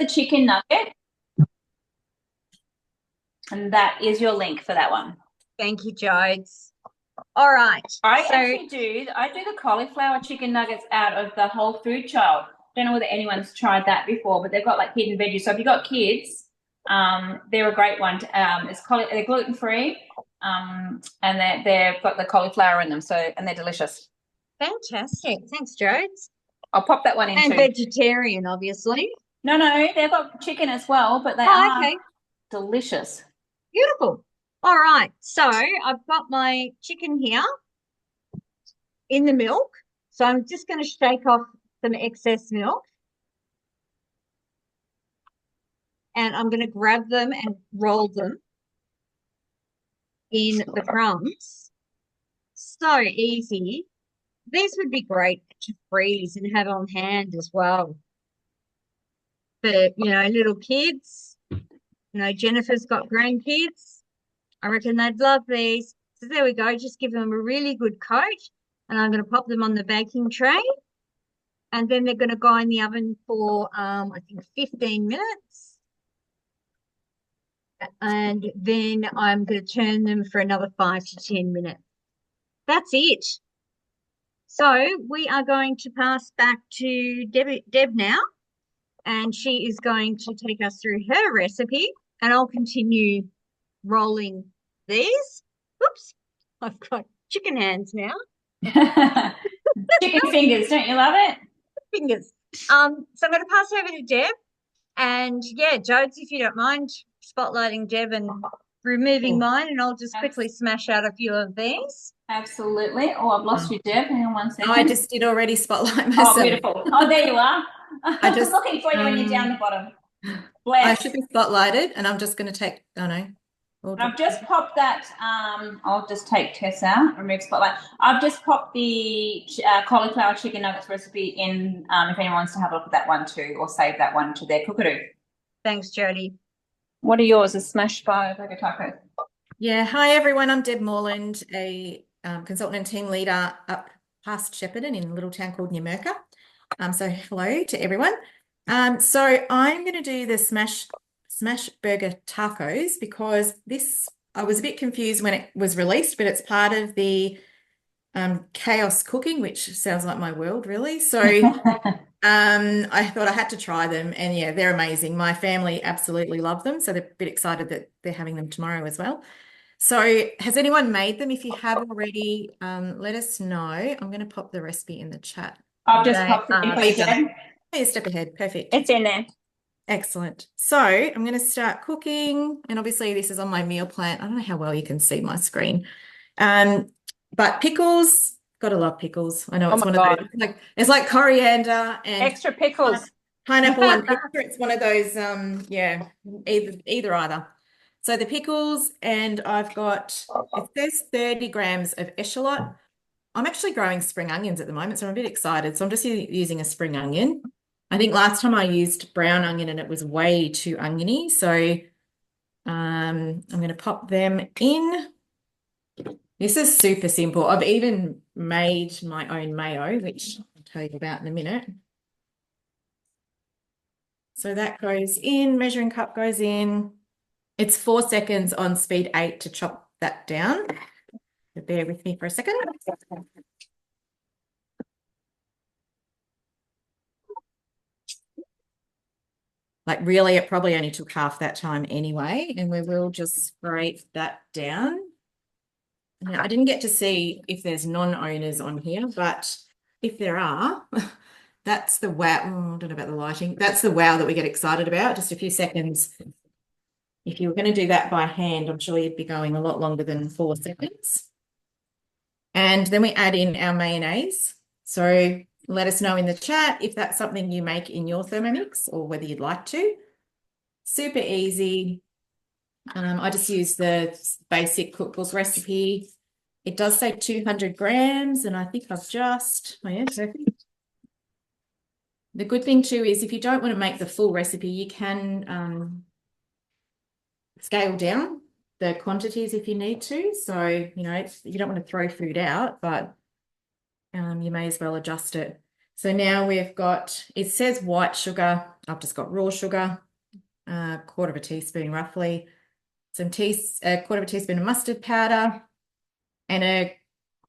the chicken nugget, and that is your link for that one. Thank you, Jodes. All right. I do the cauliflower chicken nuggets out of the whole food child. Don't know whether anyone's tried that before, but they've got like hidden veggies. So if you've got kids, they're a great one. They're gluten free, and they've got the cauliflower in them. And they're delicious. Fantastic. Thanks, Jodes. I'll pop that one in And too. vegetarian, obviously. No, they've got chicken as well, but they Oh, are okay. delicious. Beautiful. All right. So I've got my chicken here in the milk. So I'm just going to shake off some excess milk. And I'm going to grab them and roll them in the crumbs. So easy. These would be great to freeze and have on hand as well. For, little kids. Jennifer's got grandkids. I reckon they'd love these. So there we go. Just give them a really good coat. And I'm going to pop them on the baking tray. And then they're going to go in the oven for, I think, 15 minutes. And then I'm going to turn them for another 5 to 10 minutes. That's it. So we are going to pass back to Deb now. And she is going to take us through her recipe. And I'll continue rolling these. Oops, I've got chicken hands now. Chicken fingers, don't you love it? Fingers. So I'm going to pass over to Deb. And yeah, Jodes, if you don't mind spotlighting Deb and removing mine, and I'll just quickly smash out a few of these. Absolutely. Oh, I've lost you, Deb. Hang on one second. No, I just did already spotlight myself. Oh, beautiful. Oh, there you are. I was looking for you when you're down the bottom. Bless. I should be spotlighted, and I'm just going to take, oh no. I've just popped that, I'll just take Tess out, remove spotlight. I've just popped the cauliflower chicken nuggets recipe in, if anyone wants to have a look at that one too, or save that one to their cookaroo. Thanks, Jodie. What are yours? A smash by Burger Taco? Yeah, hi everyone. I'm Deb Morland, a consultant and team leader up past Shepparton in a little town called Numurkah. So hello to everyone. So I'm going to do the smash burger tacos because I was a bit confused when it was released, but it's part of the chaos cooking, which sounds like my world really. So I thought I had to try them, and yeah, they're amazing. My family absolutely love them, so they're a bit excited that they're having them tomorrow as well. So has anyone made them? If you have already, let us know. I'm going to pop the recipe in the chat. I've just popped it in for you, Deb. Hey, step ahead. Perfect. It's in there. Excellent. So I'm going to start cooking, and obviously this is on my meal plan. I don't know how well you can see my screen, but pickles. Gotta love pickles. I know it's one of those. It's like coriander and extra pickles, pineapple and pepper. It's one of those. Yeah, either. So the pickles, and I've got, it says 30 grams of echalot. I'm actually growing spring onions at the moment, so I'm a bit excited. So I'm just using a spring onion. I think last time I used brown onion and it was way too oniony. So I'm going to pop them in. This is super simple. I've even made my own mayo, which I'll tell you about in a minute. So that goes in, measuring cup goes in. It's 4 seconds on speed 8 to chop that down. So bear with me for a second. Like really, it probably only took half that time anyway, and we will just scrape that down. Now, I didn't get to see if there's non-owners on here, but if there are, that's the wow. Oh, I don't know about the lighting. That's the wow that we get excited about. Just a few seconds. If you were going to do that by hand, I'm sure you'd be going a lot longer than 4 seconds. And then we add in our mayonnaise. So let us know in the chat if that's something you make in your Thermomix or whether you'd like to. Super easy. I just use the basic cookbook recipe. It does say 200 grams, and I think I've just, oh yeah, perfect. The good thing too is if you don't want to make the full recipe, you can scale down the quantities if you need to. So, you don't want to throw food out, but you may as well adjust it. So now we've got, it says white sugar. I've just got raw sugar, quarter of a teaspoon roughly, a quarter of a teaspoon of mustard powder, and a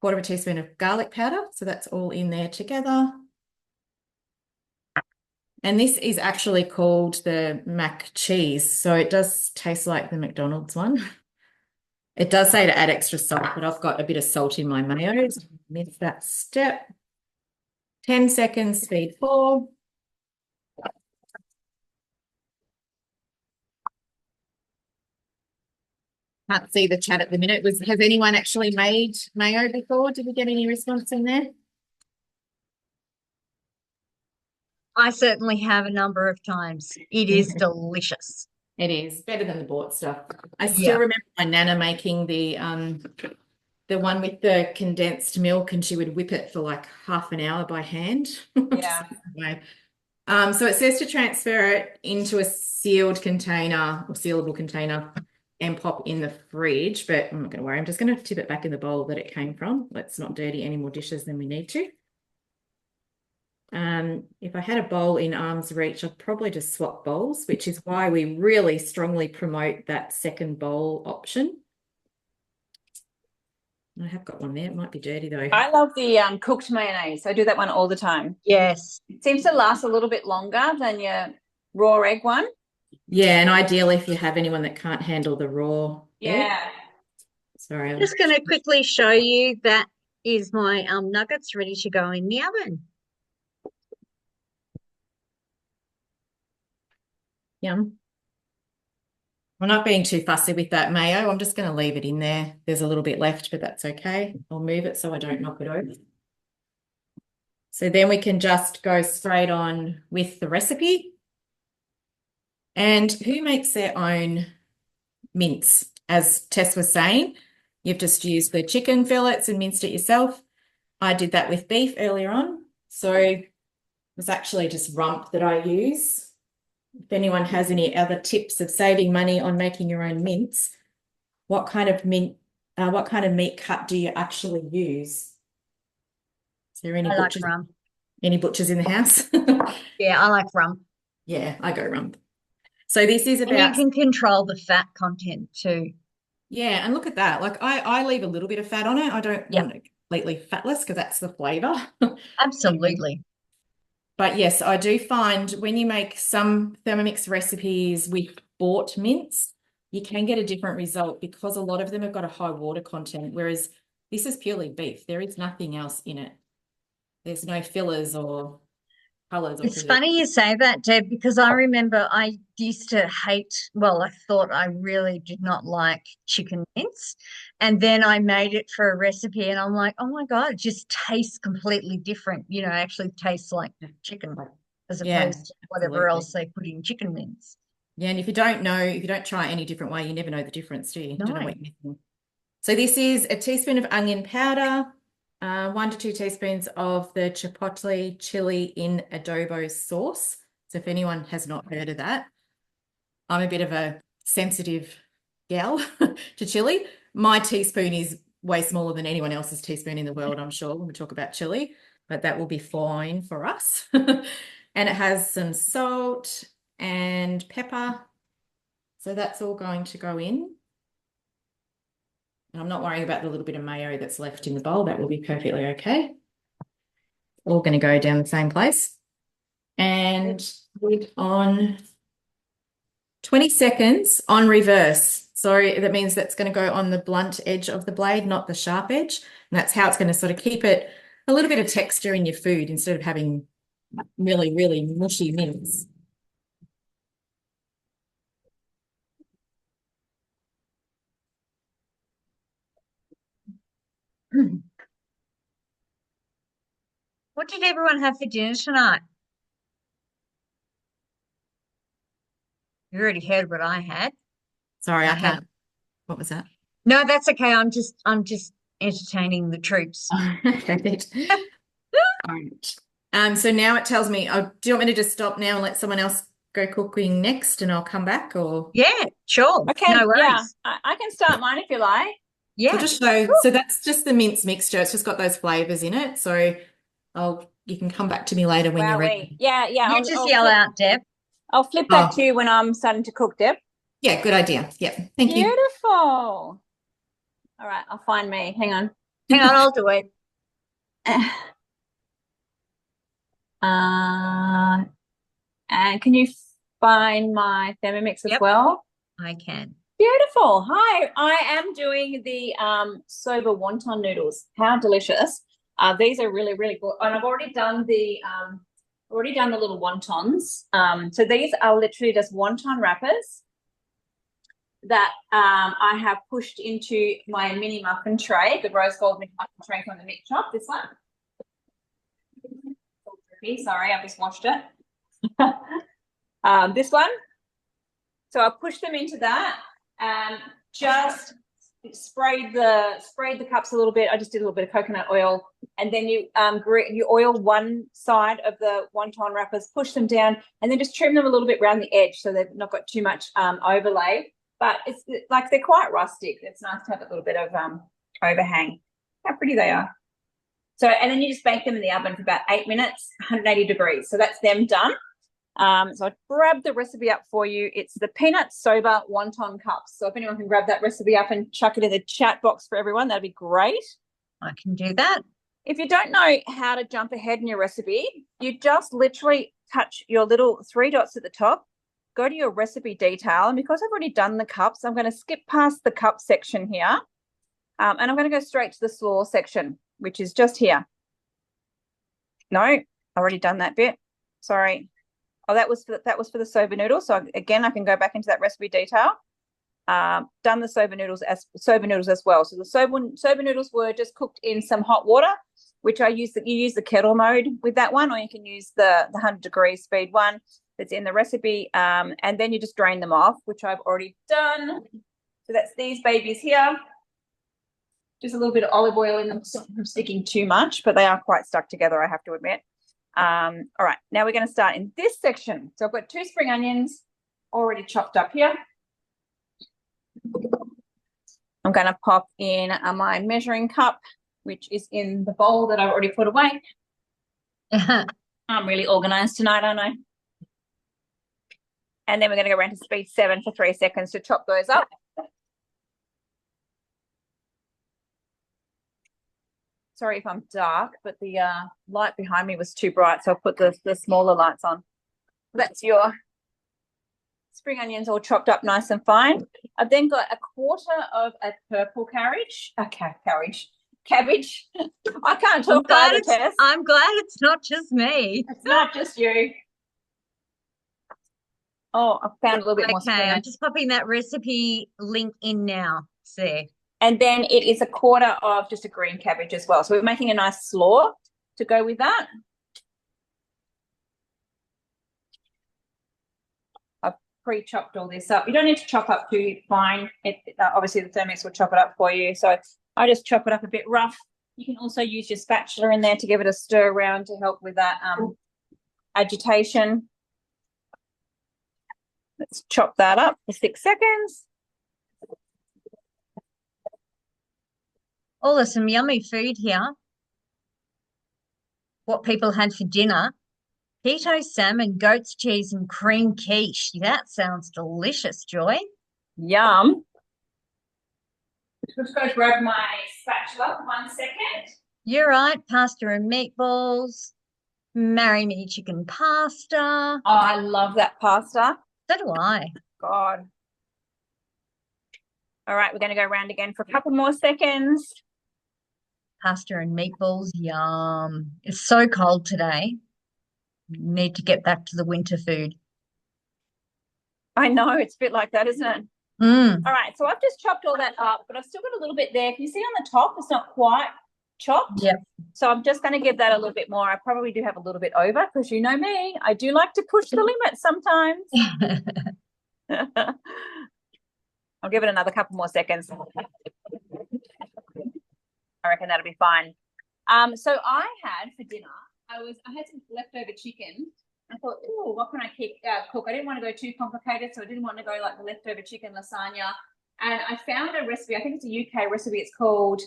quarter of a teaspoon of garlic powder. So that's all in there together. And this is actually called the mac cheese. So it does taste like the McDonald's one. It does say to add extra salt, but I've got a bit of salt in my mayo. So miss that step. 10 seconds, speed 4. Can't see the chat at the minute. Has anyone actually made mayo before? Did we get any response in there? I certainly have a number of times. It is delicious. It is better than the bought stuff. I still Yeah. remember my nana making the one with the condensed milk, and she would whip it for like half an hour by hand. Yeah. So it says to transfer it into a sealed container or sealable container and pop in the fridge, but I'm not going to worry. I'm just going to tip it back in the bowl that it came from. Let's not dirty any more dishes than we need to. If I had a bowl in arm's reach, I'd probably just swap bowls, which is why we really strongly promote that second bowl option. I have got one there. It might be dirty though. I love the cooked mayonnaise. I do that one all the time. Yes. It seems to last a little bit longer than your raw egg one. Yeah, and ideally if you have anyone that can't handle the raw egg. Yeah. Sorry. I'm just going to quickly show you that is my nuggets ready to go in the oven. Yum. I'm not being too fussy with that mayo. I'm just going to leave it in there. There's a little bit left, but that's okay. I'll move it so I don't knock it over. So then we can just go straight on with the recipe. And who makes their own mince? As Tess was saying, you've just used the chicken fillets and minced it yourself. I did that with beef earlier on. So it was actually just rump that I use. If anyone has any other tips of saving money on making your own mince, what kind of meat cut do you actually use? Is there any I like butchers? rump. Any butchers in the house? Yeah, I like rump. Yeah, I go rump. So this is And you about, can control the fat content too. yeah, and look at that. Like I leave a little bit of fat on it. I don't Yep. want it completely fatless because that's the flavor. Absolutely. But yes, I do find when you make some Thermomix recipes with bought mince, you can get a different result because a lot of them have got a high water content, whereas this is purely beef. There is nothing else in it. There's no fillers or colours. It's funny you say that, Deb, because I remember I used to I thought I really did not like chicken mince. And then I made it for a recipe and I'm like, oh my God, it just tastes completely different. You know, actually tastes like the chicken as opposed to whatever else they put in chicken mince. Yeah, and if you don't try it any different way, you never know the difference, do you? You No. don't know what you're missing. So this is a teaspoon of onion powder, 1 to 2 teaspoons of the chipotle chili in adobo sauce. So if anyone has not heard of that, I'm a bit of a sensitive gal to chili. My teaspoon is way smaller than anyone else's teaspoon in the world, I'm sure, when we talk about chili, but that will be fine for us. And it has some salt and pepper. So that's all going to go in. And I'm not worrying about the little bit of mayo that's left in the bowl. That will be perfectly okay. All going to go down the same place. And put on 20 seconds on reverse. So that means that's going to go on the blunt edge of the blade, not the sharp edge. And that's how it's going to sort of keep it a little bit of texture in your food instead of having really, really mushy mince. What did everyone have for dinner tonight? You already heard what I had. Sorry, I had. What was that? No, that's okay. I'm just entertaining the troops. Okay. All right. So now it tells me, do you want me to just stop now and let someone else go cooking next and I'll come back, or? Yeah, sure. Okay. No worries. Yeah. I can start mine if you like. Yeah. So just show, so that's just the mince mixture. It's just got those flavors in it. So I'll you can come back to me later when you're ready. Yeah. You just yell out, Deb. I'll flip back Oh. to you when I'm starting to cook, Deb. Yeah, good idea. Yeah, thank you. Beautiful. All right, I'll find me. Hang on. Hang on, I'll do it. And can you find my Thermomix as Yep. well? I can. Beautiful. Hi, I am doing the soba wonton noodles. How delicious. These are really, really good. And I've already done the little wontons. So these are literally just wonton wrappers that I have pushed into my mini muffin tray, the rose gold mini muffin tray from the Mick Shop, this one. Sorry, I've just washed it. This one. So I pushed them into that and just sprayed the cups a little bit. I just did a little bit of coconut oil, and then you oil one side of the wonton wrappers, push them down, and then just trim them a little bit around the edge so they've not got too much overlay. But it's like they're quite rustic. It's nice to have a little bit of overhang. How pretty they are. So, and then you just bake them in the oven for about 8 minutes, 180 degrees. So that's them done. So I grabbed the recipe up for you. It's the peanut soba wonton cups. So if anyone can grab that recipe up and chuck it in the chat box for everyone, that'd be great. I can do that. If you don't know how to jump ahead in your recipe, you just literally touch your little 3 dots at the top, go to your recipe detail. And because I've already done the cups, I'm going to skip past the cup section here. And I'm going to go straight to the slaw section, which is just here. No, I've already done that bit. Sorry. Oh, that was for the soba noodles. So again, I can go back into that recipe detail. Done the soba noodles as well. So the soba noodles were just cooked in some hot water, which you use the kettle mode with that one, or you can use the 100-degree speed one that's in the recipe. And then you just drain them off, which I've already done. So that's these babies here. Just a little bit of olive oil in them, so I'm sticking too much, but they are quite stuck together, I have to admit. All right, now we're going to start in this section. So I've got 2 spring onions already chopped up here. I'm going to pop in my measuring cup, which is in the bowl that I've already put away. I'm really organized tonight, aren't I? And then we're going to go around to speed 7 for 3 seconds to chop those up. Sorry if I'm dark, but the light behind me was too bright, so I'll put the smaller lights on. That's your spring onions all chopped up nice and fine. I've then got a quarter of a purple cabbage. I can't talk either, Tess. I'm glad it's not just me. It's not just you. Oh, I found a little bit more spring Okay, I'm onions. just popping that recipe link in now. See. And then it is a quarter of just a green cabbage as well. So we're making a nice slaw to go with that. I've pre-chopped all this up. You don't need to chop up too fine. Obviously, the Thermomix will chop it up for you. So I just chop it up a bit rough. You can also use your spatula in there to give it a stir around to help with that agitation. Let's chop that up for 6 seconds. Oh, there's some yummy food here. What people had for dinner. Keto salmon, goat's cheese, and cream quiche. That sounds delicious, Joy. Yum. Just go grab my spatula for 1 second. You're right. Pasta and meatballs. Marry me chicken pasta. Oh, I love that pasta. So do I. God. All right, we're going to go around again for a couple more seconds. Pasta and meatballs, yum. It's so cold today. Need to get back to the winter food. I know, it's a bit like that, isn't it? Mm. All right, so I've just chopped all that up, but I've still got a little bit there. Can you see on the top, it's not quite chopped? Yep. So I'm just going to give that a little bit more. I probably do have a little bit over because you know me. I do like to push the limit sometimes. I'll give it another couple more seconds. I reckon that'll be fine. So I had for dinner, I had some leftover chicken. I thought, oh, what can I cook? I didn't want to go too complicated, so I didn't want to go like the leftover chicken lasagna. And I found a recipe. I think it's a UK recipe. It's called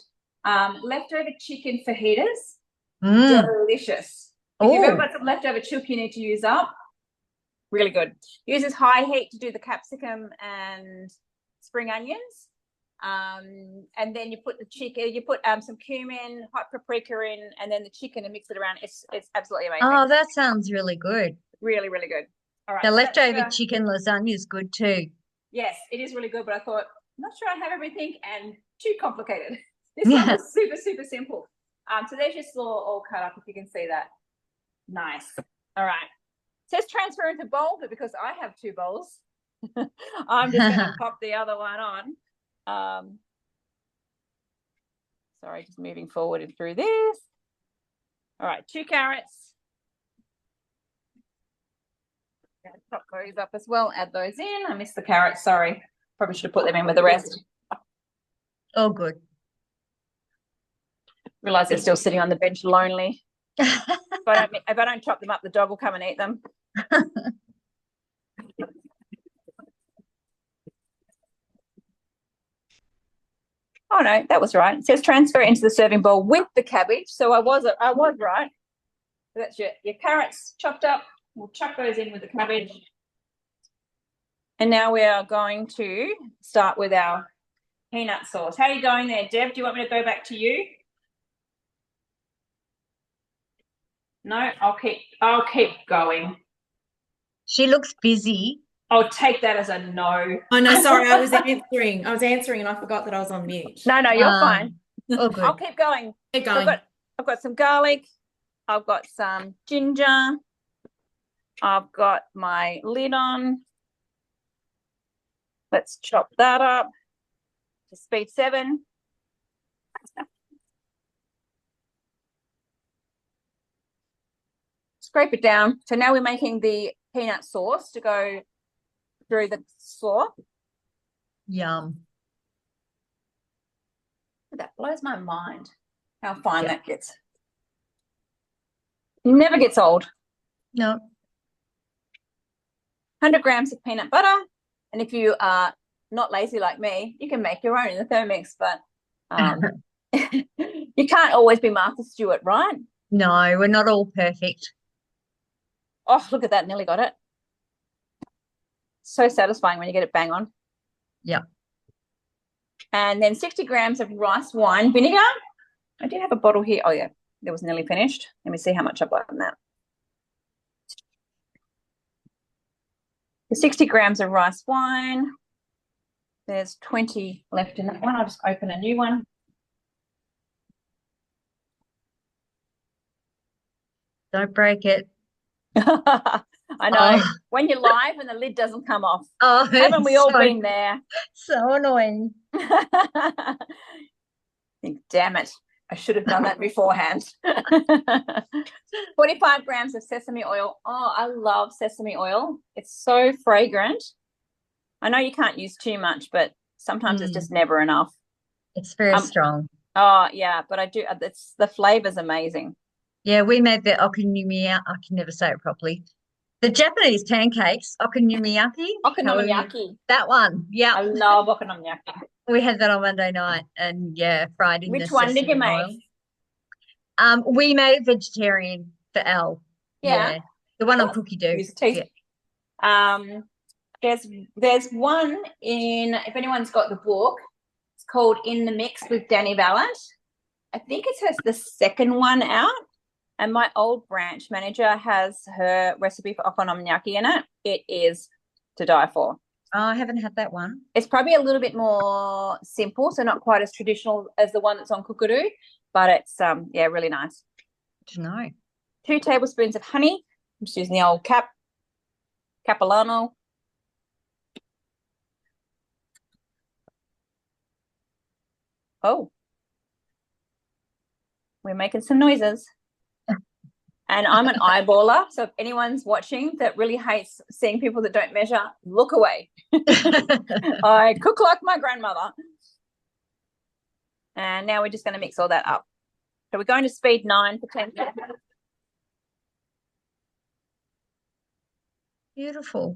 leftover chicken fajitas. Delicious. If you've ever Oh, got some leftover chook you need to use up, really good. Uses high heat to do the capsicum and spring onions. And then you put the chicken, you put some cumin, hot paprika in, and then the chicken and mix it around. It's absolutely amazing. oh, that sounds really good. Really, really good. All right. The so that's leftover the- chicken lasagna is good too. yes, it is really good, but I thought, I'm not sure I have everything and too complicated. This one was super, super simple. So there's your slaw all cut up, if you can see that. Nice. All right. It says transfer into bowl, but because I have two bowls, I'm just going to pop the other one on. Sorry, just moving forward and through this. All right, 2 carrots. Chop those up as well, add those in. I missed the carrots, sorry. Probably should have put them in with the rest. Oh, good. Realize they're still sitting on the bench lonely. If I don't chop them up, the dog will come and eat them. Oh no, that was right. It says transfer into the serving bowl with the cabbage. So I was right. So that's your carrots chopped up. We'll chuck those in with the cabbage. And now we are going to start with our peanut sauce. How are you going there, Deb? Do you want me to go back to you? No, I'll keep going. She looks busy. I'll take that as a no. Oh no, sorry, I was answering and I forgot that I was on mute. No, you're fine. Oh, good. I'll keep going. Keep So going. I've got some garlic. I've got some ginger. I've got my lid on. Let's chop that up to speed 7. Scrape it down. So now we're making the peanut sauce to go through the slaw. Yum. That blows my mind how fine Yeah. that gets. Never gets old. No. 100 grams of peanut butter. And if you are not lazy like me, you can make your own in the Thermomix, but you can't always be Martha Stewart, right? No, we're not all perfect. Oh, look at that. Nearly got it. So satisfying when you get it bang on. Yeah. And then 60 grams of rice wine vinegar. I do have a bottle here. Oh, yeah. That was nearly finished. Let me see how much I've got in that. 60 grams of rice wine. There's 20 left in that one. I'll just open a new one. Don't break it. I know. When you're live and the lid doesn't come off. Oh, Haven't we all been there? So annoying. Think, damn it. I should have done that beforehand. 45 grams of sesame oil. Oh, I love sesame oil. It's so fragrant. I know you can't use too much, but sometimes it's just never enough. It's very strong. Oh, yeah, but I do. The flavor's amazing. Yeah, we made the okonomiyaki. I can never say it properly. The Japanese pancakes, okonomiyaki. Okonomiyaki. That one. Yeah. I love okonomiyaki. We had that on Monday night and fried in Which the one did you sesame make? oil. We made it vegetarian for Elle. Yeah. The one on Cookie Dough. Use a teaspoon. There's one in, if anyone's got the book, it's called In the Mix with Danny Vallant. I think it says the second one out. And my old branch manager has her recipe for okonomiyaki in it. It is to die for. Oh, I haven't had that one. It's probably a little bit more simple, so not quite as traditional as the one that's on Cookaroo, but it's really nice. Good to know. 2 tablespoons of honey. I'm just using the old Capilano. Oh, we're making some noises. And I'm an eyeballer, so if anyone's watching that really hates seeing people that don't measure, look away. I cook like my grandmother. And now we're just going to mix all that up. So we're going to speed 9 for 10 minutes. Beautiful.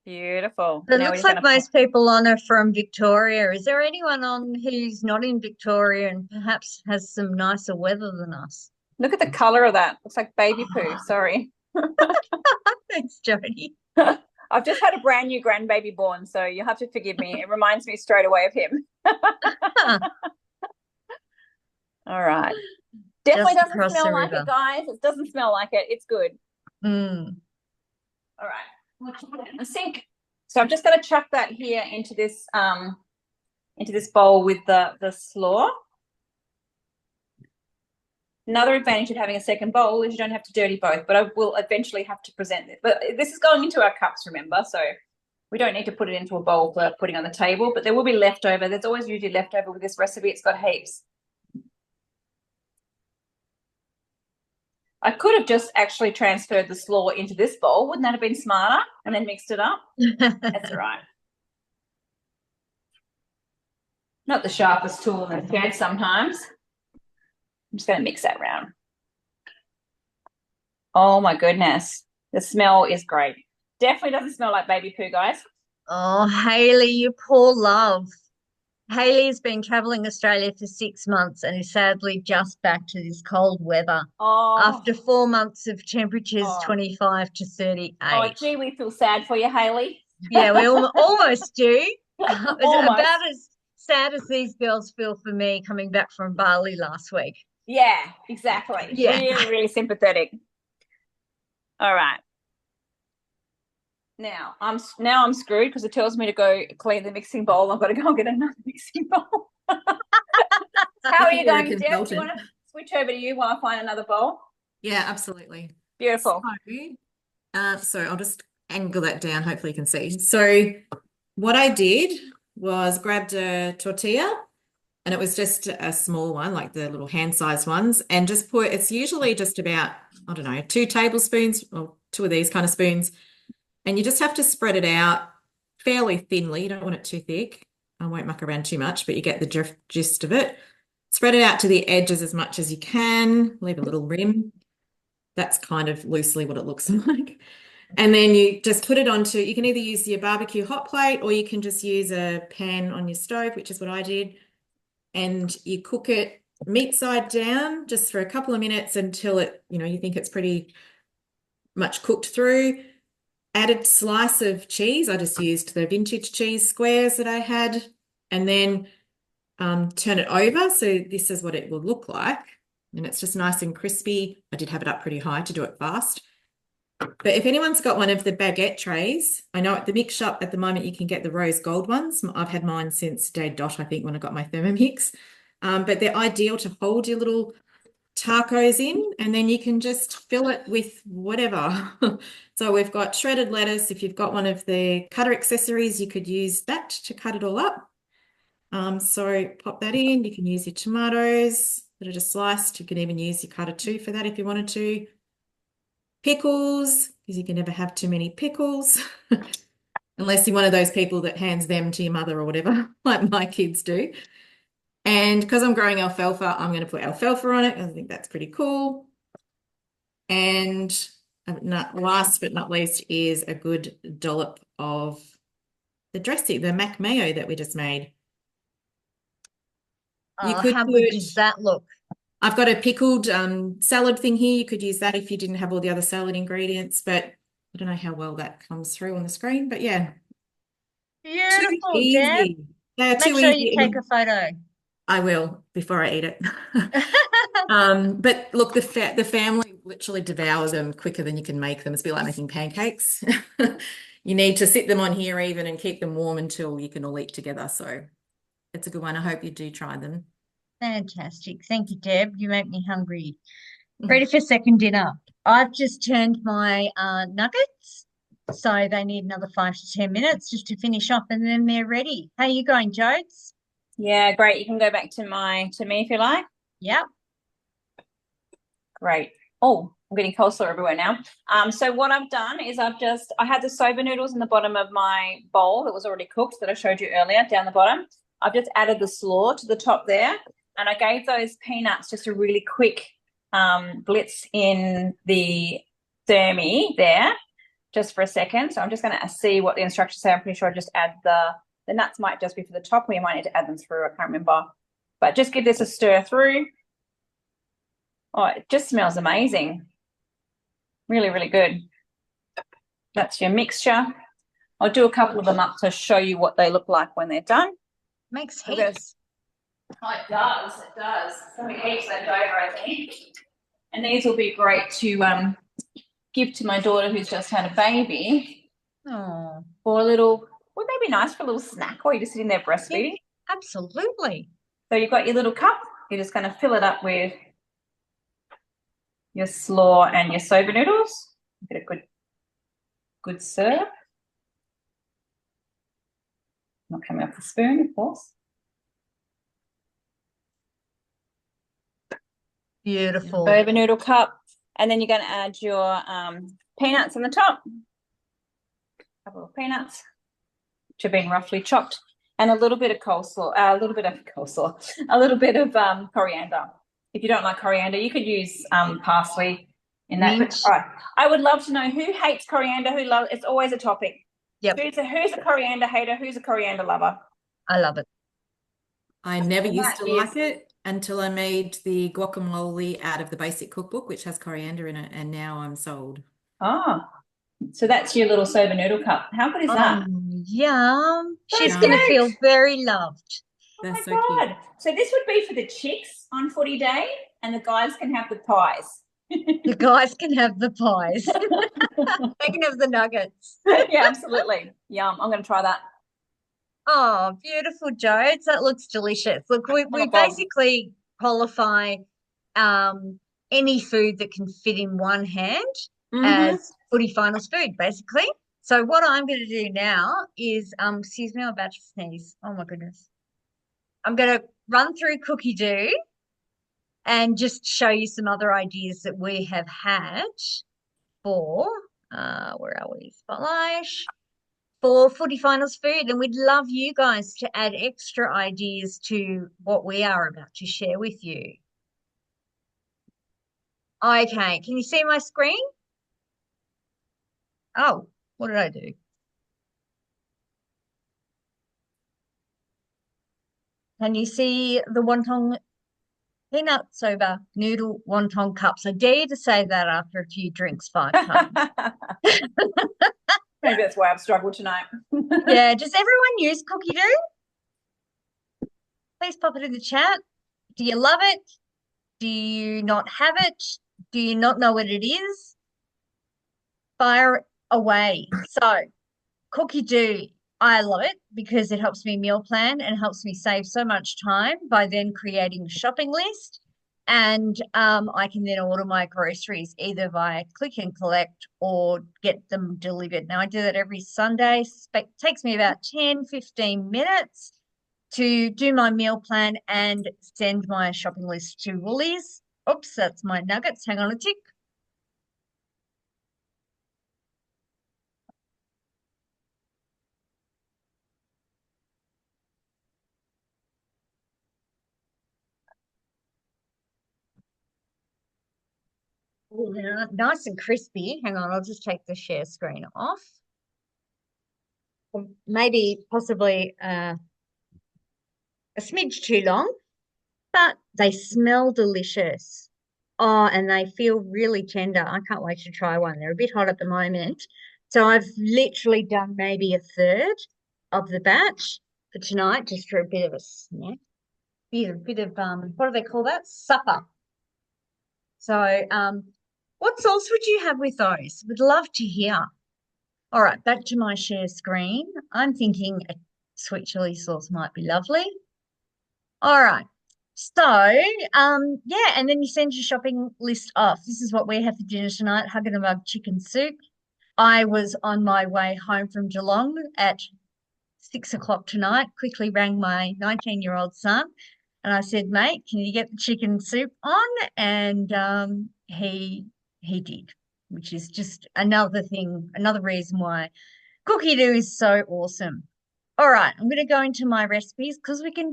Beautiful. It Now we're looks just like gonna most people on are from Victoria. Is there anyone on who's not in Victoria and perhaps has some nicer weather than us? look at the color of that. Looks like baby poo. Sorry. Thanks, Jodie. I've just had a brand new grandbaby born, so you'll have to forgive me. It reminds me straight away of him. All right. Definitely Just doesn't across the smell like river. it, guys. It doesn't smell like it. It's good. Mm. All right. We'll chuck it in the sink. So I'm just going to chuck that here into this bowl with the slaw. Another advantage of having a second bowl is you don't have to dirty both, but I will eventually have to present it. But this is going into our cups, remember, so we don't need to put it into a bowl for putting on the table, but there will be leftover. There's always usually leftover with this recipe. It's got heaps. I could have just actually transferred the slaw into this bowl. Wouldn't that have been smarter? And then mixed it up? That's all right. Not the sharpest tool in the shed sometimes. I'm just going to mix that round. Oh, my goodness. The smell is great. Definitely doesn't smell like baby poo, guys. Oh, Hayley, you poor love. Hayley's been traveling Australia for 6 months and is sadly just back to this cold weather Oh, after 4 months of temperatures Oh. 25 to 38. gee, we feel sad for you, Hayley. Yeah, we almost do. It's Almost. about as sad as these girls feel for me coming back from Bali last week. Yeah, exactly. Yeah. Really, really sympathetic. All right. Now I'm screwed because it tells me to go clean the mixing bowl. I've got to go and get another mixing bowl. How are you You're a going, Deb? Do you consultant. want to switch over to you while I find another bowl? Yeah, absolutely. Beautiful. So I'll just angle that down. Hopefully you can see. So what I did was grabbed a tortilla, and it was just a small one, like the little hand-sized ones, and just it's usually just about, I don't know, 2 tablespoons or 2 of these kind of spoons. And you just have to spread it out fairly thinly. You don't want it too thick. I won't muck around too much, but you get the gist of it. Spread it out to the edges as much as you can. Leave a little rim. That's kind of loosely what it looks like. And then you just put it onto, you can either use your barbecue hot plate or you can just use a pan on your stove, which is what I did. And you cook it meat side down just for a couple of minutes until it, you think it's pretty much cooked through. Added slice of cheese. I just used the vintage cheese squares that I had, and then turn it over. So this is what it will look like. And it's just nice and crispy. I did have it up pretty high to do it fast. But if anyone's got one of the baguette trays, I know at the mix shop at the moment you can get the rose gold ones. I've had mine since day dot, I think, when I got my Thermomix. But they're ideal to hold your little tacos in, and then you can just fill it with whatever. So we've got shredded lettuce. If you've got one of the cutter accessories, you could use that to cut it all up. So pop that in. You can use your tomatoes that are just sliced. You can even use your cutter too for that if you wanted to. Pickles, because you can never have too many pickles unless you're one of those people that hands them to your mother or whatever, like my kids do. And because I'm growing alfalfa, I'm going to put alfalfa on it. I think that's pretty cool. And last but not least is a good dollop of the dressing, the mac mayo that we just made. Oh, how good does that look? I've got a pickled salad thing here. You could use that if you didn't have all the other salad ingredients, but I don't know how well that comes through on the screen, but yeah. Beautiful, too Deb. easy. They are Make too sure easy. you take a photo. I will before I eat it. But look, the family literally devour them quicker than you can make them. It's a bit like making pancakes. You need to sit them on here even and keep them warm until you can all eat together. So it's a good one. I hope you do try them. Fantastic. Thank you, Deb. You make me hungry. Ready for second dinner. I've just turned my nuggets, so they need another 5 to 10 minutes just to finish up, and then they're ready. How are you going, Jodes? Yeah, great. You can go back to me if you like. Yep. Great. Oh, I'm getting coleslaw everywhere now. So what I've done is I had the soba noodles in the bottom of my bowl that was already cooked that I showed you earlier down the bottom. I've just added the slaw to the top there, and I gave those peanuts just a really quick blitz in the thermi there. just for a second. So I'm just going to see what the instructions say. I'm pretty sure I just add the nuts might just be for the top. We might need to add them through. I can't remember. But just give this a stir through. Oh, it just smells amazing. Really, really good. That's your mixture. I'll do a couple of them up to show you what they look like when they're done. Makes So heaps. oh, it does. It does. Something heaps left over, I think. And these will be great to give to my daughter who's just had a baby. Oh, For a little, wouldn't they be nice for a little snack while you're just sitting there breastfeeding? absolutely. So you've got your little cup. You're just going to fill it up with your slaw and your soba noodles. Get a good serve. Not coming off the spoon, of course. Beautiful. Soba noodle cup. And then you're going to add your peanuts on the top. A couple of peanuts, which have been roughly chopped. And a little bit of coleslaw, a little bit of coriander. If you don't like coriander, you could use parsley in that. Mint. All right. I would love to know who hates coriander, who loves. It's always a topic. Yep. Who's a coriander hater? Who's a coriander lover? I love it. I never And used that to is- like it until I made the guacamole out of the basic cookbook, which has coriander in it, and now I'm sold. Oh, so that's your little soba noodle cup. How good is that? Yum. She's That's going to cute. feel very loved. Oh That's my so cute. God. So this would be for the chicks on footy day, and the guys can have the pies. The guys can have the pies. They can have the nuggets. Yeah, absolutely. Yum. I'm going to try that. Oh, beautiful, Jodes. That looks delicious. Look, we my God. basically qualify any food that can fit in one hand as footy finals food, basically. So what I'm going to do now is, excuse me, I'm about to sneeze. Oh my goodness. I'm going to run through Cookie Do and just show you some other ideas that we have had for, where are we? Spotlight. For footy finals food, and we'd love you guys to add extra ideas to what we are about to share with you. Okay, can you see my screen? Oh, what did I do? Can you see the wonton peanut soba noodle wonton cups? I dare you to say that after a few drinks 5 times. Maybe that's why I've struggled tonight. Yeah, does everyone use Cookie Do? Please pop it in the chat. Do you love it? Do you not have it? Do you not know what it is? Fire away. So, Cookie Do, I love it because it helps me meal plan and helps me save so much time by then creating a shopping list. And I can then order my groceries either via click and collect or get them delivered. Now, I do that every Sunday. It takes me about 10, 15 minutes to do my meal plan and send my shopping list to Woolies. Oops, that's my nuggets. Hang on a tick. Ooh, they're nice and crispy. Hang on, I'll just take the share screen off. Maybe possibly a smidge too long, but they smell delicious. Oh, and they feel really tender. I can't wait to try one. They're a bit hot at the moment. So I've literally done maybe a third of the batch for tonight, just for a bit of a snack. Bit of what do they call that? Supper. So what sauce would you have with those? Would love to hear. All right, back to my share screen. I'm thinking a sweet chili sauce might be lovely. All right. So, yeah, and then you send your shopping list off. This is what we have for dinner tonight, Hug and a Mug chicken soup. I was on my way home from Geelong at 6 o'clock tonight, quickly rang my 19-year-old son and I said, mate, can you get the chicken soup on? And he did, which is just another thing, another reason why Cookie Do is so awesome. All right, I'm going to go into my recipes because we can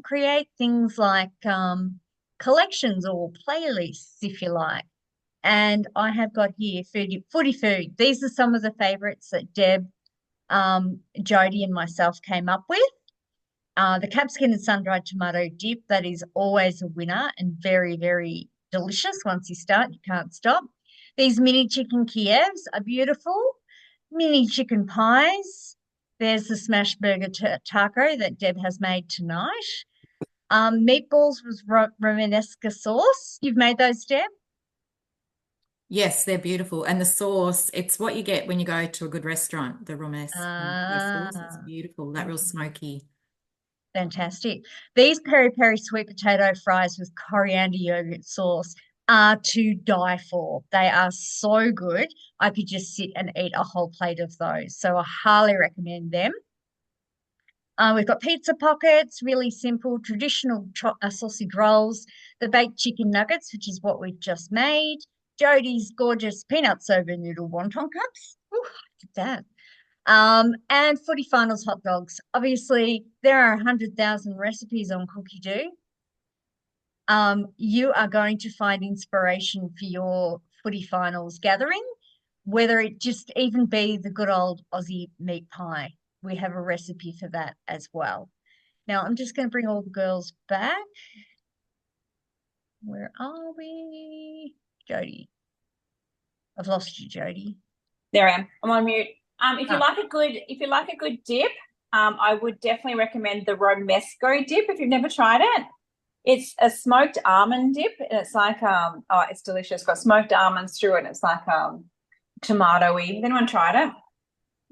create things like collections or playlists if you like. And I have got here footy food. These are some of the favorites that Deb, Jody, and myself came up with. The capsicum and sun-dried tomato dip, that is always a winner and very, very delicious. Once you start, you can't stop. These mini chicken Kievs are beautiful. Mini chicken pies. There's the smash burger taco that Deb has made tonight. Meatballs with Romanesca sauce. You've made those, Deb? Yes, they're beautiful. And the sauce, it's what you get when you go to a good restaurant, the Romanesco sauce. It's beautiful, that real smoky. Fantastic. These peri peri sweet potato fries with coriander yogurt sauce are to die for. They are so good. I could just sit and eat a whole plate of those. So I highly recommend them. We've got pizza pockets, really simple, traditional sausage rolls, the baked chicken nuggets, which is what we've just made, Jodie's gorgeous peanut soba noodle wonton cups. Ooh, look at that. And Footy Finals hot dogs. Obviously, there are 100,000 recipes on Cookie Do. You are going to find inspiration for your Footy Finals gathering, whether it just even be the good old Aussie meat pie. We have a recipe for that as well. Now, I'm just going to bring all the girls back. Where are we? Jodie. I've lost you, Jodie. There I am. I'm on mute. If you like a good dip, I would definitely recommend the Romesco dip if you've never tried it. It's a smoked almond dip, and it's like it's delicious. It's got smoked almonds through it, and it's like tomatoey. Has anyone tried it?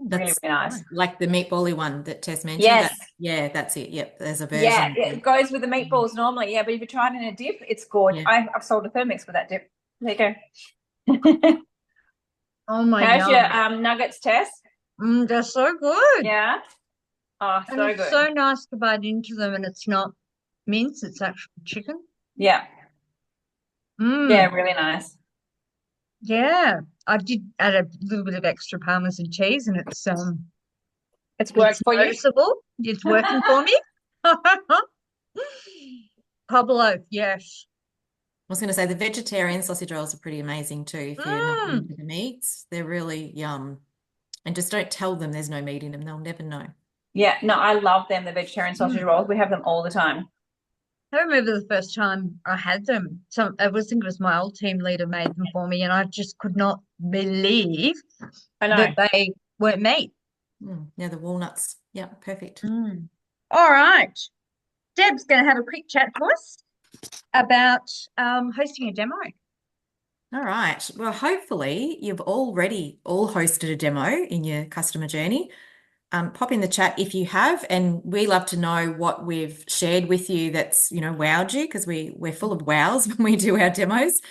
That's really nice. Like the meatbally one that Tess mentioned. Yes. That's it. Yep, there's a version. Yeah, it goes with the meatballs normally. Yeah, but if you try it in a dip, it's gorgeous. Yeah. I've sold a Thermix with that dip. There you go. Oh my God. How's your nuggets, Tess? They're so good. Yeah. Oh, so good. It's so nice to bite into them, and it's not mince, it's actual chicken. Yeah. Yeah, really nice. Yeah, I did add a little bit of extra Parmesan cheese, and it's worked for noticeable. You. It's working for me. Pablo, yes. I was going to say the vegetarian sausage rolls are pretty amazing too. If you're not into the meats, they're really yum. And just don't tell them there's no meat in them; they'll never know. Yeah, no, I love them. The vegetarian sausage rolls. We have them all the time. I remember the first time I had them. I think it was my old team leader made them for me, and I just could not believe that they weren't meat. Yeah, the walnuts. Yeah, perfect. All right. Deb's going to have a quick chat to us about hosting a demo. All right. Well, hopefully you've already all hosted a demo in your customer journey. Pop in the chat if you have, and we love to know what we've shared with you that's, wowed you, because we're full of wows when we do our demos.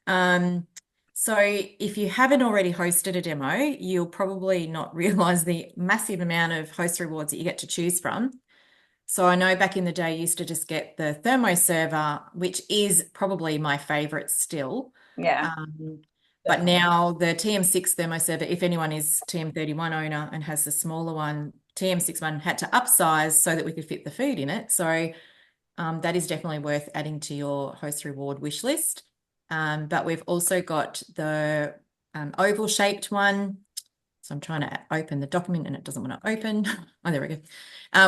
So if you haven't already hosted a demo, you'll probably not realize the massive amount of host rewards that you get to choose from. So I know back in the day, I used to just get the thermo server, which is probably my favorite still. Yeah. But now the TM6 thermo server, if anyone is TM31 owner and has the smaller one, TM6 one had to upsize so that we could fit the food in it. So that is definitely worth adding to your host reward wish list. But we've also got the oval shaped one. So I'm trying to open the document and it doesn't want to open. Oh, there we go.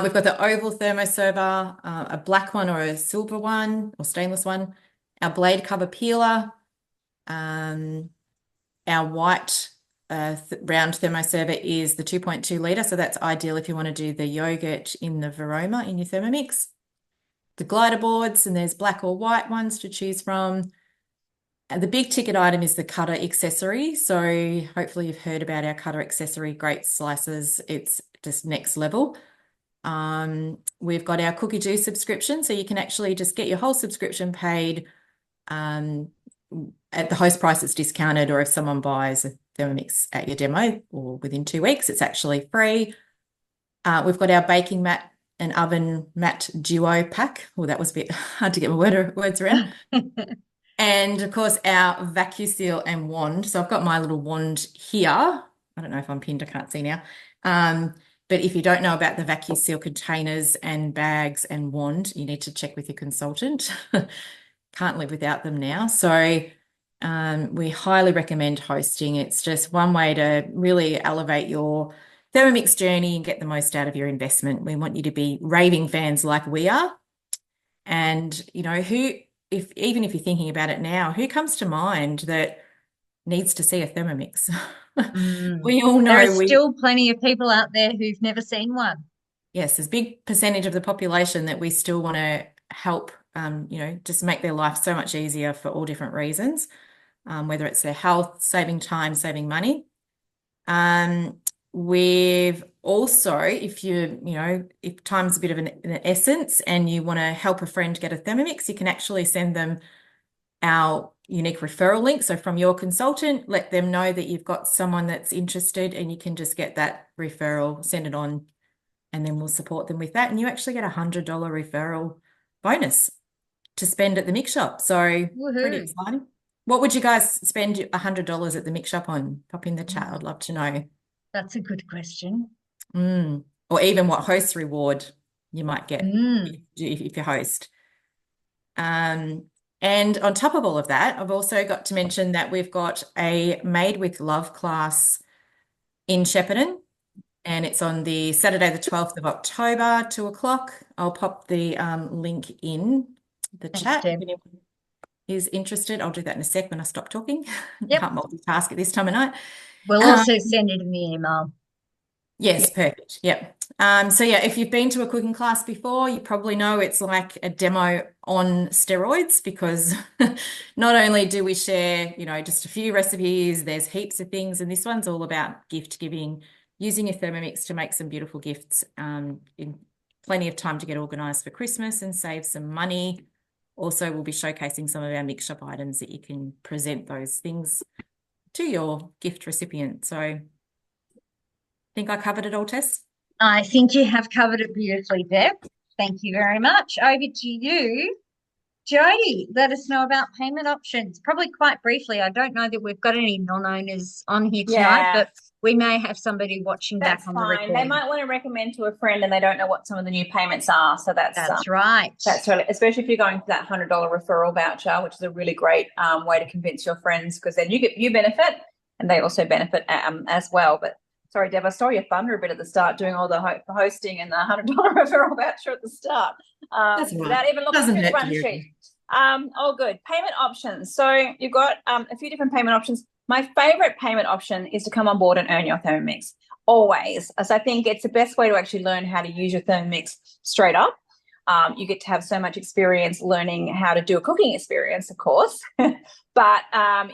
We've got the oval thermo server, a black one or a silver one or stainless one, our blade cover peeler, our white round thermoserver is the 2.2 litre, so that's ideal if you want to do the yogurt in the Varoma in your Thermomix. The glider boards, and there's black or white ones to choose from. And the big ticket item is the cutter accessory. So hopefully you've heard about our cutter accessory, great slices. It's just next level. We've got our Cookie Do subscription, so you can actually just get your whole subscription paid at the host price. It's discounted, or if someone buys a Thermomix at your demo or within 2 weeks, it's actually free. We've got our baking mat and oven mat duo pack. Oh, that was a bit hard to get my words around. And of course our vacuum seal and wand. So I've got my little wand here. I don't know if I'm pinned, I can't see now. But if you don't know about the vacuum seal containers and bags and wand, you need to check with your consultant. Can't live without them now. So We highly recommend hosting. It's just one way to really elevate your Thermomix journey and get the most out of your investment. We want you to be raving fans like we are. And, you know, even if you're thinking about it now, who comes to mind that needs to see a Thermomix? We all There are know still plenty of people out there who've never seen one. yes, there's a big percentage of the population that we still want to help, you know, just make their life so much easier for all different reasons, whether it's their health, saving time, saving money. We've also, if if time's a bit of an essence and you want to help a friend get a Thermomix, you can actually send them our unique referral link. So from your consultant, let them know that you've got someone that's interested and you can just get that referral, send it on, and then we'll support them with that. And you actually get $100 referral bonus to spend at the mix shop. So pretty exciting. What would you guys spend $100 at the mix shop on? Pop in the chat. I'd love to know. That's a good question. Or even what host reward you might get if you host. And on top of all of that, I've also got to mention that we've got a Made with Love class in Shepparton, and it's on the Saturday, the 12th of October, 2:00. I'll pop the link in the chat. If anyone is interested, I'll do that in a sec when I stop talking. Yep. Can't multitask at this time of night. We'll also send it in the email. Yes, perfect. Yep. So yeah, if you've been to a cooking class before, you probably know it's like a demo on steroids, because not only do we share, you know, just a few recipes, there's heaps of things, and this one's all about gift giving, using your Thermomix to make some beautiful gifts, in plenty of time to get organized for Christmas and save some money. Also, we'll be showcasing some of our mix shop items that you can present those things to your gift recipient. So think I covered it all, Tess? I think you have covered it beautifully, Deb. Thank you very much. Over to you, Jody. Let us know about payment options. Probably quite briefly. I don't know that we've got any non-owners on here tonight, but we may have somebody watching back on the recording. They might want to recommend to a friend and they don't know what some of the new payments are. So that's right. That's really, especially if you're going for that $100 referral voucher, which is a really great way to convince your friends, because then you benefit and they also benefit as well. But sorry, Deb, I stole your thunder a bit at the start, doing all the hosting and the $100 referral voucher at the start. Without even looking through the run sheet. All good. Payment options. So you've got a few different payment options. My favorite payment option is to come on board and earn your Thermomix, always. As I think it's the best way to actually learn how to use your Thermomix straight up. You get to have so much experience learning how to do a cooking experience, of course, but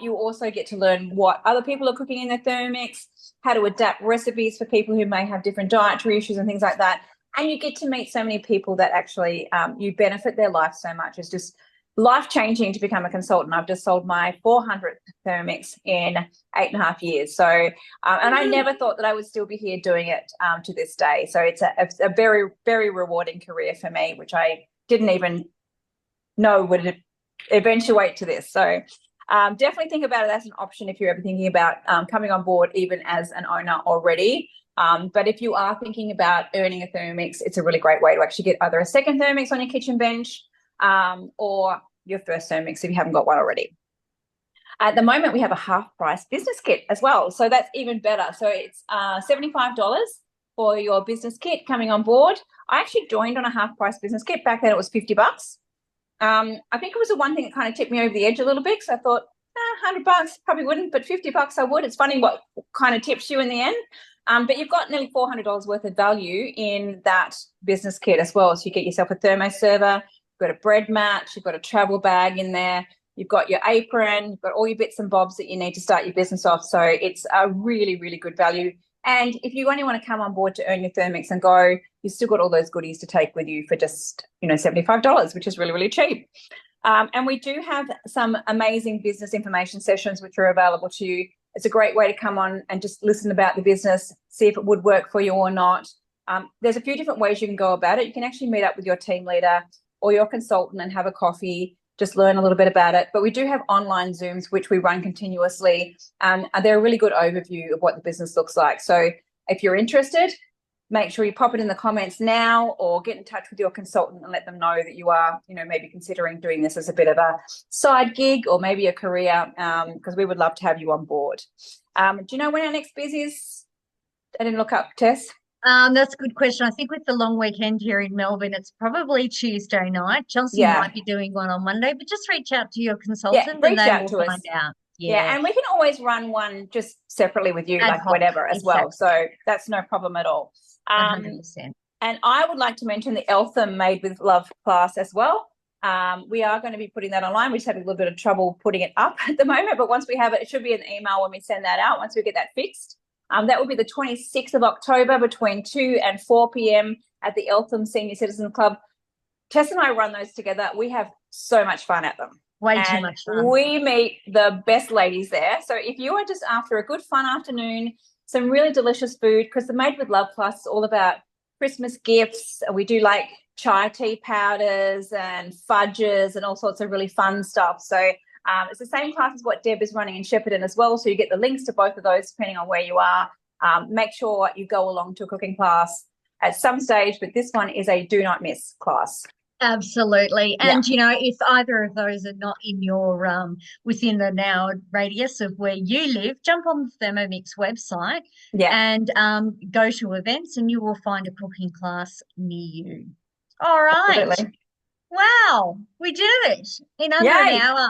you also get to learn what other people are cooking in their Thermomix, how to adapt recipes for people who may have different dietary issues and things like that. And you get to meet so many people that actually you benefit their life so much. It's just life-changing to become a consultant. I've just sold my 400th Thermomix in 8.5 years. So, and I never thought that I would still be here doing it to this day. So it's a very, very rewarding career for me, which I didn't even know would eventuate to this. So definitely think about it as an option if you're ever thinking about coming on board, even as an owner already. But if you are thinking about earning a Thermomix, it's a really great way to actually get either a second Thermomix on your kitchen bench, or your first Thermomix if you haven't got one already. At the moment, we have a half-price business kit as well, so that's even better. So it's $75 for your business kit coming on board. I actually joined on a half-price business kit. Back then it was $50. I think it was the one thing that kind of tipped me over the edge a little bit, because I thought, $100 probably wouldn't, but $50 I would. It's funny what kind of tips you in the end. But you've got nearly $400 worth of value in that business kit as well. So you get yourself a thermo server, you've got a bread mat, you've got a travel bag in there, you've got your apron, you've got all your bits and bobs that you need to start your business off. So it's a really, really good value. And if you only want to come on board to earn your Thermomix and go, you've still got all those goodies to take with you for just, $75, which is really, really cheap. And we do have some amazing business information sessions which are available to you. It's a great way to come on and just listen about the business, see if it would work for you or not. There's a few different ways you can go about it. You can actually meet up with your team leader or your consultant and have a coffee, just learn a little bit about it. But we do have online Zooms, which we run continuously. They're a really good overview of what the business looks like. So if you're interested, make sure you pop it in the comments now, or get in touch with your consultant and let them know that you are, maybe considering doing this as a bit of a side gig or maybe a career, because we would love to have you on board. Do you know when our next biz is? I didn't look up, Tess. That's a good question. I think with the long weekend here in Melbourne, it's probably Tuesday night. Chelsea might be doing one on Monday, but just reach out to your consultant and they will find out. Yeah, and we can always run one just separately with you, Ad like hoc, whatever as well. So that's no problem at all. 100%. And I would like to mention the Eltham Made with Love class as well. We are going to be putting that online. We just have a little bit of trouble putting it up at the moment, but once we have it, it should be an email when we send that out, once we get that fixed. That will be the 26th of October between 2 and 4 p.m. at the Eltham Senior Citizen Club. Tess and I run those together. We have so much fun at them. Way too much fun. We meet the best ladies there. So if you are just after a good fun afternoon, some really delicious food, because the Made with Love class is all about Christmas gifts. We do like chai tea powders and fudges and all sorts of really fun stuff. So it's the same class as what Deb is running in Shepparton as well. So you get the links to both of those depending on where you are. Make sure you go along to a cooking class at some stage, but this one is a do not miss class. Absolutely. And, if either of those are not in your within the now radius of where you live, jump on the Thermomix website and go to events and you will find a cooking class near you. All right. Absolutely. Wow, we did it in under an hour.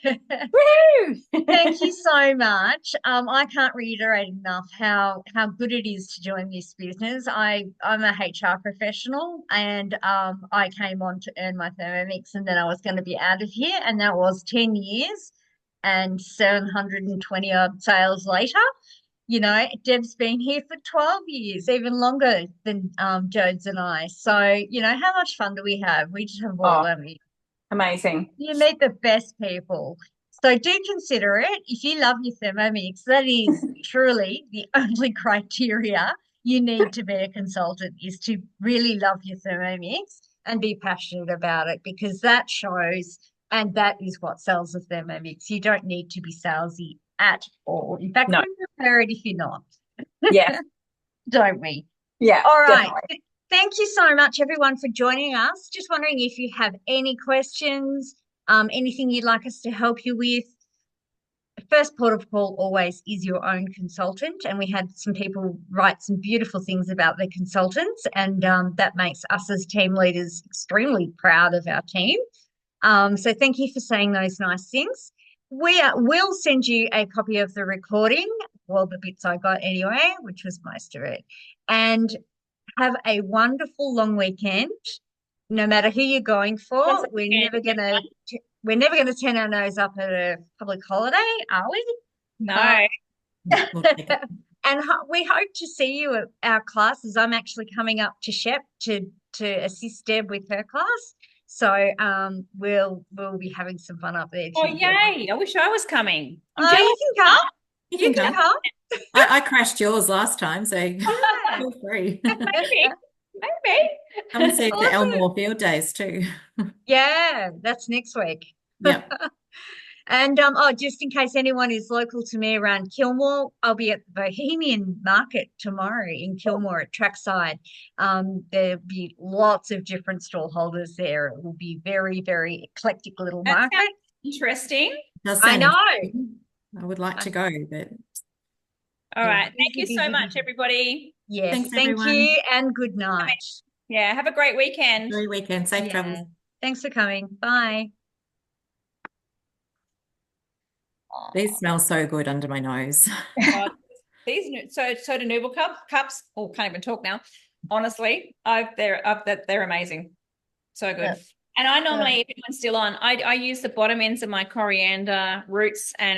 Woo! Thank you so much. I can't reiterate enough how good it is to join this business. I'm a HR professional and I came on to earn my Thermomix and then I was going to be out of here, and that was 10 years and 720 odd sales later. Deb's been here for 12 years, even longer than Jodes and I. So, how much fun do we have? We just have all of it. Amazing. You meet the best people. So do consider it. If you love your Thermomix, that is truly the only criteria you need to be a consultant, is to really love your Thermomix and be passionate about it, because that shows, and that is what sells the Thermomix. You don't need to be salesy at all. In fact, we prefer it if you're not. Yeah. Don't we? Yeah. All right. Definitely. Thank you so much, everyone, for joining us. Just wondering if you have any questions, anything you'd like us to help you with. The first port of call always is your own consultant, and we had some people write some beautiful things about their consultants, and that makes us as team leaders extremely proud of our team. So thank you for saying those nice things. We'll send you a copy of the recording, well, the bits I got anyway, which was most of it. And have a wonderful long weekend, no matter who you're going for. We're never gonna turn our nose up at a public holiday, are we? No. And we hope to see you at our classes. I'm actually coming up to Shep to assist Deb with her class. So we'll be having some fun up there too. Oh, yay. I wish I was coming. You can come. You can come. I crashed yours last time, so feel free. Maybe. Come and see the Elmore Field Days too. Yeah, that's next week. Yeah. And just in case anyone is local to me around Kilmore, I'll be at the Bohemian Market tomorrow in Kilmore at Trackside. There'll be lots of different stall holders there. It will be very, very eclectic little market. Interesting. I know. I would like to go, but all right. Thank you so much, everybody. Yes, thank you, and good night. Yeah, have a great weekend. Great weekend. Safe travels. Thanks for coming. Bye. These smell so good under my nose. These soda noodle cups. Oh, can't even talk now. Honestly, they're amazing. So good. Yeah. And I normally, if anyone's still on, I use the bottom ends of my coriander roots and